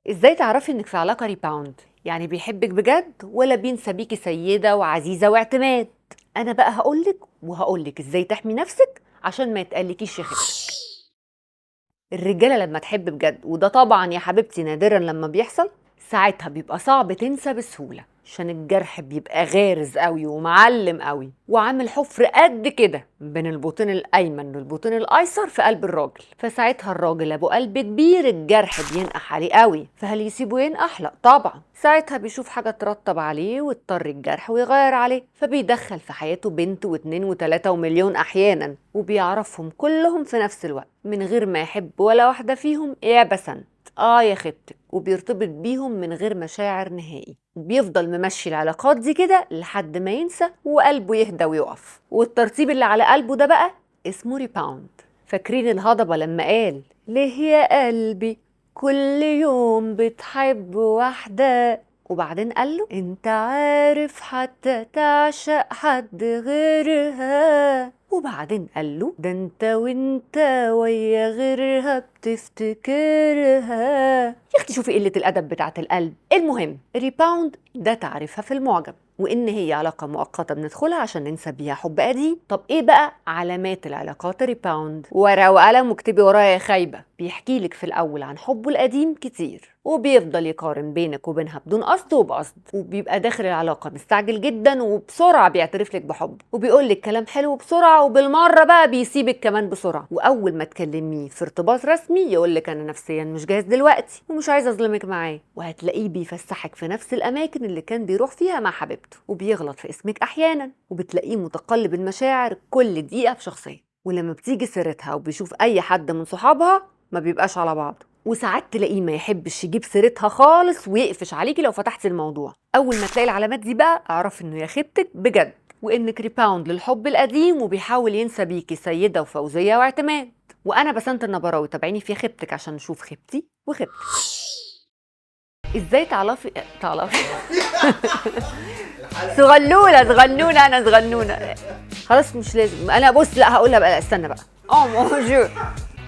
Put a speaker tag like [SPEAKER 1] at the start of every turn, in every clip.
[SPEAKER 1] ازاي تعرفي انك في علاقة ريباوند؟ يعني بيحبك بجد ولا بينسى بيكي سيدة وعزيزة واعتماد؟ انا بقى هقولك ازاي تحمي نفسك عشان ما يتقلكيش يا خفتك. الرجالة لما تحب بجد، وده طبعا يا حبيبتي نادرا لما بيحصل، ساعتها بيبقى صعب تنسى بسهولة، عشان الجرح بيبقى غارز قوي ومعلم قوي وعامل حفر قد كده بين البطين الايمن والبطين الايسر في قلب الراجل. فساعتها الراجل ابو قلب كبير الجرح بينقح عليه قوي، فهل يسيبه ينقح؟ لا طبعا. ساعتها بيشوف حاجة ترطب عليه وتطر الجرح ويغير عليه، فبيدخل في حياته بنت واتنين وتلاتة ومليون احيانا، وبيعرفهم كلهم في نفس الوقت من غير ما يحب ولا واحدة فيهم يا بسنت. يا خبتك، وبيرتبط بيهم من غير مشاعر نهائي، وبيفضل ممشي العلاقات دي كده لحد ما ينسى وقلبه يهدى ويقف. والترتيب اللي على قلبه ده بقى اسمه ريباوند. فاكرين الهضبة لما قال ليه يا قلبي كل يوم بتحب واحدة، وبعدين قال له انت عارف حتى تعشق حد غيرها، وبعدين قال له ده انت وانت ويا غيرها بتفتكرها. يا اختي شوفي قلة الادب بتاعت القلب. المهم الريباوند ده تعريفها في المعجم، وان هي علاقة مؤقتة بندخلها عشان ننسى بيها حب قديم. طب ايه بقى علامات العلاقات الريباوند؟ ورقة وقلم واكتبي ورايا يا خايبة. بيحكي لك في الاول عن حبه القديم كتير، وبيفضل يقارن بينك وبينها بدون قصد وبقصد، وبيبقى داخل العلاقة مستعجل جدا وبسرعة بيعترف لك بحب، وبيقول لك كلام حلو بسرعة، وبالمرة بقى بيسيبك كمان بسرعة. واول ما تكلميه في ارتباط رسمي يقول لك انا نفسيا مش جاهز دلوقتي ومش عايز اظلمك معاه، وهتلاقيه بيفسحك في نفس الاماكن اللي كان بيروح فيها مع حبيبته، وبيغلط في اسمك احيانا، وبتلاقيه متقلب المشاعر كل دقيقة بشخصية. ولما بتيجي سيرتها وبيشوف اي حد من صحابها ما بيبقاش على بعض، وساعات تلاقيه ما يحبش يجيب سيرتها خالص ويقفش عليكي لو فتحتي الموضوع. اول ما تلاقي العلامات دي بقى اعرف انه يا خيبتك بجد، وانك ريباوند للحب القديم وبيحاول ينسى بيكي سيده وفوزيه واعتماد. وانا بسنت النبراوي، تابعيني في خيبتك عشان نشوف خيبتي وخيبتك. ازاي تعرفي صغنونه انا صغنونه. خلاص مش لازم انا بص، لا هقولها بقى، لا استنى بقى. مونجور.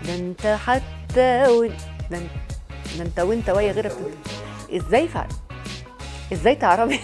[SPEAKER 1] ده انت حتى ده انت ده انت وانت ويا غيرك ازاي فعلا. ازاي تعرفي